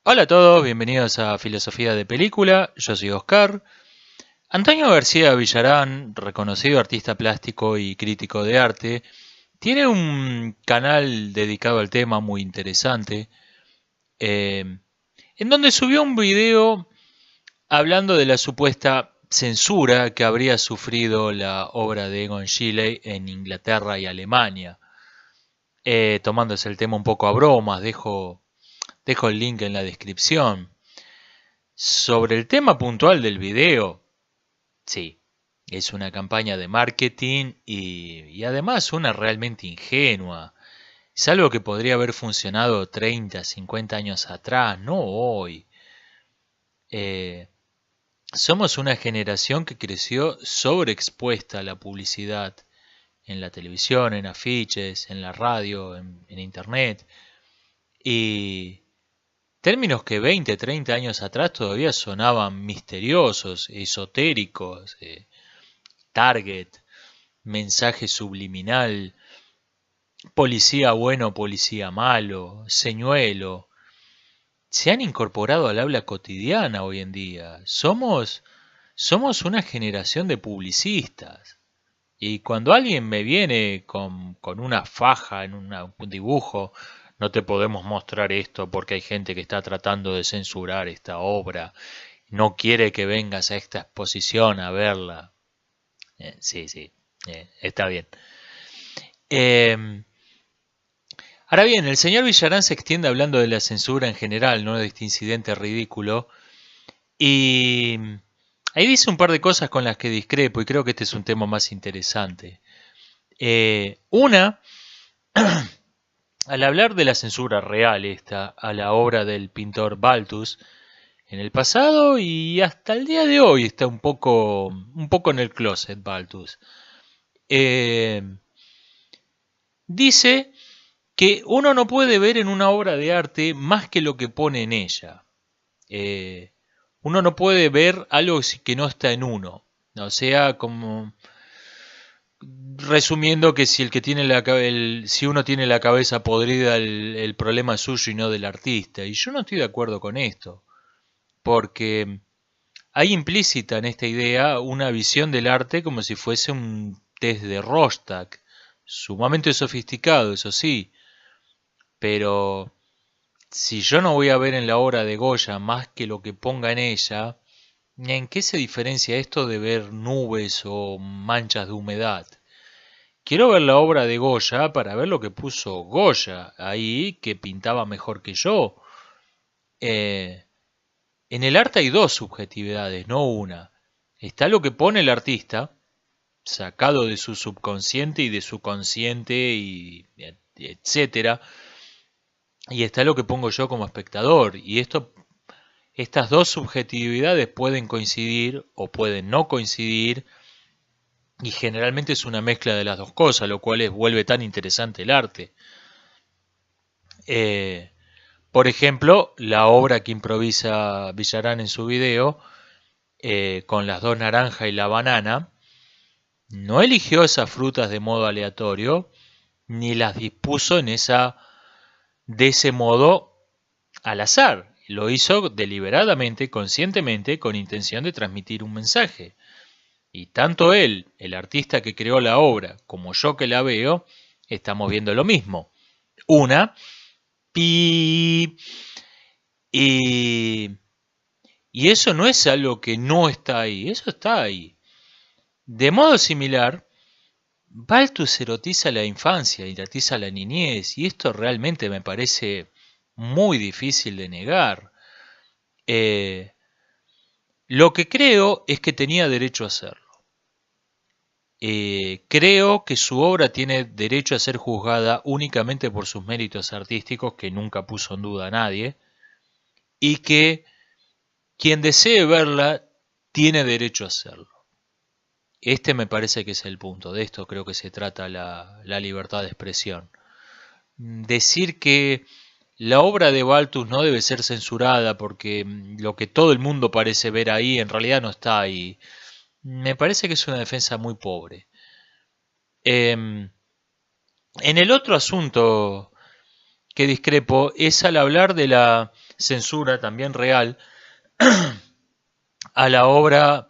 Hola a todos, bienvenidos a Filosofía de Película, yo soy Oscar. Antonio García Villarán, reconocido artista plástico y crítico de arte, tiene un canal dedicado al tema muy interesante, eh, en donde subió un video hablando de la supuesta censura que habría sufrido la obra de Egon Schiele en Inglaterra y Alemania. Tomándose el tema un poco a bromas, dejo el link en la descripción. Sobre el tema puntual del video, sí, es una campaña de marketing y además una realmente ingenua. Es algo que podría haber funcionado 30, 50 años atrás, no hoy. Eh, Somos una generación que creció sobreexpuesta a la publicidad en la televisión, en afiches, en la radio, en internet. Y términos que 20, 30 años atrás todavía sonaban misteriosos, esotéricos, target, mensaje subliminal, policía bueno, policía malo, señuelo, se han incorporado al habla cotidiana hoy en día. Somos una generación de publicistas. Y cuando alguien me viene con una faja en un dibujo, no te podemos mostrar esto porque hay gente que está tratando de censurar esta obra, no quiere que vengas a esta exposición a verla. Sí, sí, está bien. Eh, Ahora bien, el señor Villarán se extiende hablando de la censura en general, no de este incidente ridículo, y ahí dice un par de cosas con las que discrepo y creo que este es un tema más interesante. Una, al hablar de la censura real esta a la obra del pintor Balthus, en el pasado y hasta el día de hoy está un poco en el closet Balthus. Eh, Dice que uno no puede ver en una obra de arte más que lo que pone en ella. Eh, Uno no puede ver algo que no está en uno. O sea, como resumiendo que si el que tiene si uno tiene la cabeza podrida, el problema es suyo y no del artista. Y yo no estoy de acuerdo con esto, porque hay implícita en esta idea una visión del arte como si fuese un test de Rorschach, sumamente sofisticado, eso sí, pero si yo no voy a ver en la obra de Goya más que lo que ponga en ella, ¿en qué se diferencia esto de ver nubes o manchas de humedad? Quiero ver la obra de Goya para ver lo que puso Goya ahí, que pintaba mejor que yo. Eh, en el arte hay dos subjetividades, no una. Está lo que pone el artista, sacado de su subconsciente y de su consciente y etcétera, y está lo que pongo yo como espectador. Y estas dos subjetividades pueden coincidir o pueden no coincidir, y generalmente es una mezcla de las dos cosas, lo cual vuelve tan interesante el arte. Eh, por ejemplo, la obra que improvisa Villarán en su video, con las dos naranjas y la banana, no eligió esas frutas de modo aleatorio, ni las dispuso de ese modo al azar. Lo hizo deliberadamente, conscientemente, con intención de transmitir un mensaje. Y tanto él, el artista que creó la obra, como yo que la veo, estamos viendo lo mismo. Una, pi, y, y eso no es algo que no está ahí, eso está ahí. De modo similar, Baltus erotiza la infancia, erotiza la niñez, y esto realmente me parece muy difícil de negar. Eh, lo que creo es que tenía derecho a hacerlo. Creo que su obra tiene derecho a ser juzgada únicamente por sus méritos artísticos, que nunca puso en duda a nadie, y que quien desee verla tiene derecho a hacerlo. Este me parece que es el punto, de esto creo que se trata la libertad de expresión. Decir que la obra de Baltus no debe ser censurada porque lo que todo el mundo parece ver ahí en realidad no está ahí, me parece que es una defensa muy pobre. En el otro asunto que discrepo es al hablar de la censura también real a la obra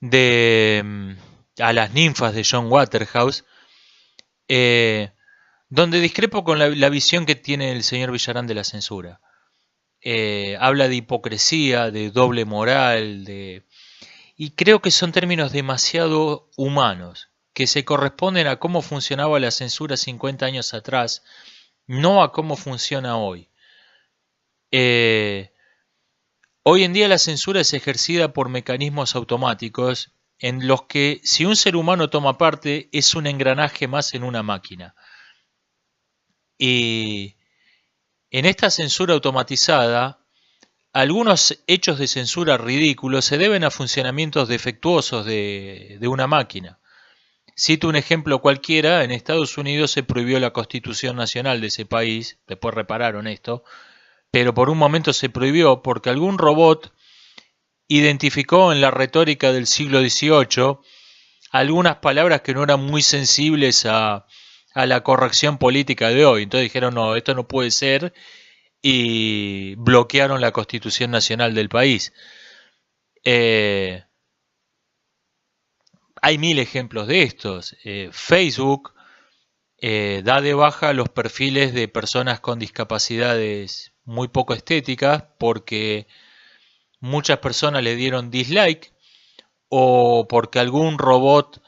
de a las ninfas de John Waterhouse, donde discrepo con la visión que tiene el señor Villarán de la censura. Habla de hipocresía, de doble moral, y creo que son términos demasiado humanos, que se corresponden a cómo funcionaba la censura 50 años atrás, no a cómo funciona hoy. Hoy en día la censura es ejercida por mecanismos automáticos en los que si un ser humano toma parte es un engranaje más en una máquina. Y en esta censura automatizada, algunos hechos de censura ridículos se deben a funcionamientos defectuosos de una máquina. Cito un ejemplo cualquiera: en Estados Unidos se prohibió la Constitución Nacional de ese país, después repararon esto, pero por un momento se prohibió porque algún robot identificó en la retórica del siglo XVIII algunas palabras que no eran muy sensibles a la corrección política de hoy. Entonces dijeron, no, esto no puede ser, y bloquearon la Constitución Nacional del país. Hay mil ejemplos de estos. Facebook da de baja los perfiles de personas con discapacidades muy poco estéticas porque muchas personas le dieron dislike, o porque algún robot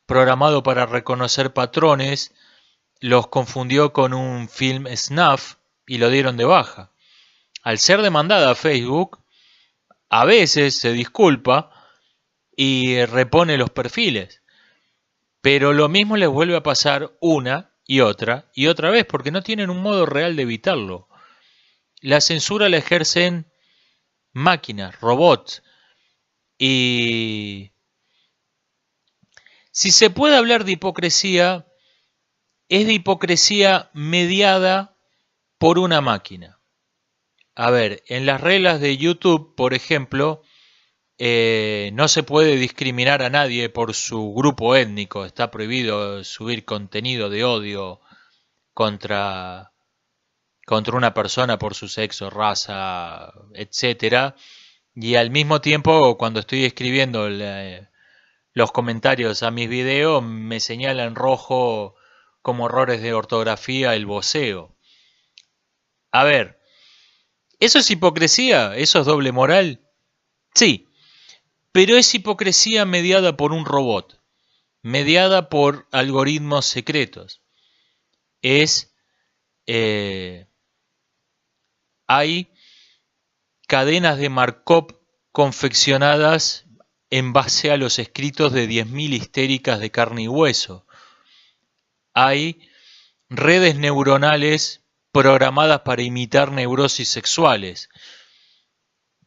programado para reconocer patrones los confundió con un film snuff y lo dieron de baja. Al ser demandada a Facebook, a veces se disculpa y repone los perfiles, pero lo mismo les vuelve a pasar una y otra vez porque no tienen un modo real de evitarlo. La censura la ejercen máquinas, robots, y si se puede hablar de hipocresía, es de hipocresía mediada por una máquina. A ver, en las reglas de YouTube, por ejemplo, no se puede discriminar a nadie por su grupo étnico. Está prohibido subir contenido de odio contra una persona por su sexo, raza, etcétera. Y al mismo tiempo, cuando estoy escribiendo los comentarios a mis videos, me señala en rojo como errores de ortografía el voceo. A ver, ¿eso es hipocresía? ¿Eso es doble moral? Sí, pero es hipocresía mediada por un robot, mediada por algoritmos secretos. Hay cadenas de Markov confeccionadas en base a los escritos de 10.000 histéricas de carne y hueso. Hay redes neuronales programadas para imitar neurosis sexuales.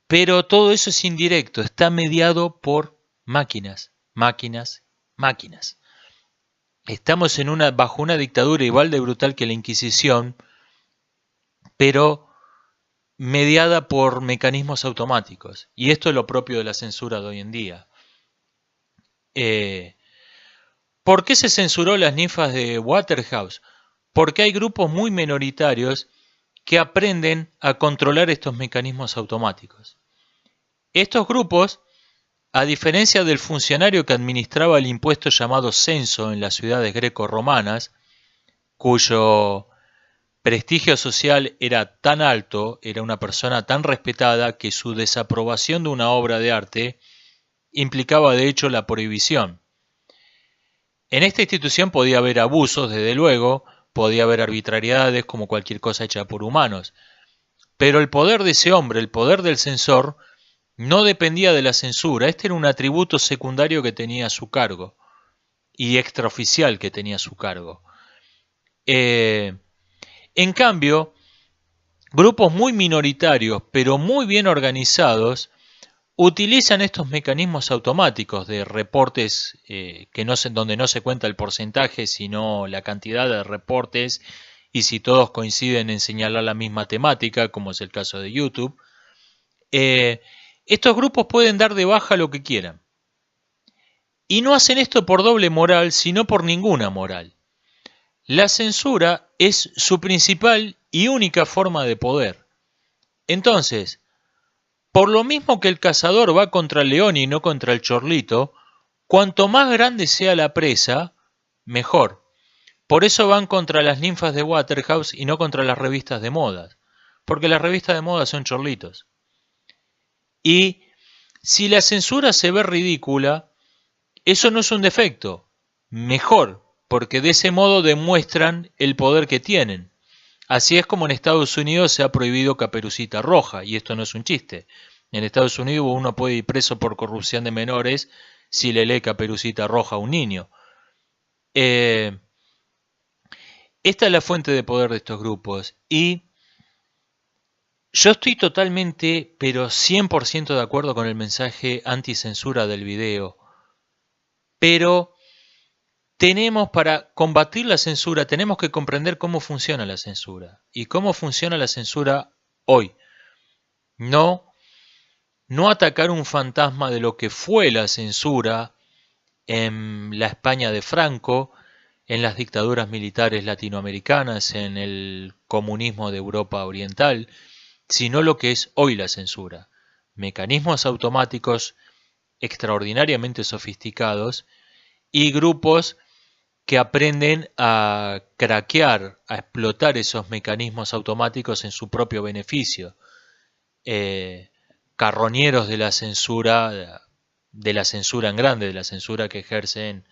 Pero todo eso es indirecto, está mediado por máquinas, máquinas, máquinas. Estamos bajo una dictadura igual de brutal que la Inquisición, pero mediada por mecanismos automáticos. Y esto es lo propio de la censura de hoy en día. ¿Por qué se censuró las ninfas de Waterhouse? Porque hay grupos muy minoritarios que aprenden a controlar estos mecanismos automáticos. Estos grupos, a diferencia del funcionario que administraba el impuesto llamado censo en las ciudades greco-romanas, cuyo prestigio social era tan alto, era una persona tan respetada, que su desaprobación de una obra de arte implicaba de hecho la prohibición. En esta institución podía haber abusos, desde luego, podía haber arbitrariedades como cualquier cosa hecha por humanos, pero el poder de ese hombre, el poder del censor, no dependía de la censura. Este era un atributo secundario que tenía a su cargo y extraoficial que tenía a su cargo. En cambio, grupos muy minoritarios pero muy bien organizados utilizan estos mecanismos automáticos de reportes donde no se cuenta el porcentaje sino la cantidad de reportes, y si todos coinciden en señalar la misma temática, como es el caso de YouTube. Estos grupos pueden dar de baja lo que quieran. Y no hacen esto por doble moral, sino por ninguna moral. La censura es su principal y única forma de poder. Entonces, por lo mismo que el cazador va contra el león y no contra el chorlito, cuanto más grande sea la presa, mejor. Por eso van contra las ninfas de Waterhouse y no contra las revistas de moda, porque las revistas de moda son chorlitos. Y si la censura se ve ridícula, eso no es un defecto, mejor, porque de ese modo demuestran el poder que tienen. Así es como en Estados Unidos se ha prohibido Caperucita Roja, y esto no es un chiste. En Estados Unidos uno puede ir preso por corrupción de menores si le lee Caperucita Roja a un niño. Esta es la fuente de poder de estos grupos, y yo estoy totalmente, pero 100% de acuerdo con el mensaje anticensura del video, pero para combatir la censura, tenemos que comprender cómo funciona la censura. Y cómo funciona la censura hoy. No atacar un fantasma de lo que fue la censura en la España de Franco, en las dictaduras militares latinoamericanas, en el comunismo de Europa Oriental, sino lo que es hoy la censura. Mecanismos automáticos extraordinariamente sofisticados y grupos que aprenden a craquear, a explotar esos mecanismos automáticos en su propio beneficio. Carroñeros de la censura en grande, de la censura que ejercen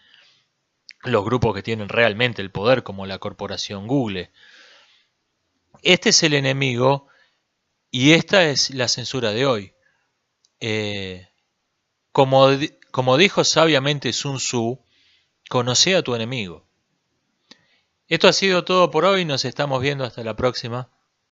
los grupos que tienen realmente el poder, como la corporación Google. Este es el enemigo y esta es la censura de hoy. Como dijo sabiamente Sun Tzu, conoce a tu enemigo. Esto ha sido todo por hoy, nos estamos viendo hasta la próxima.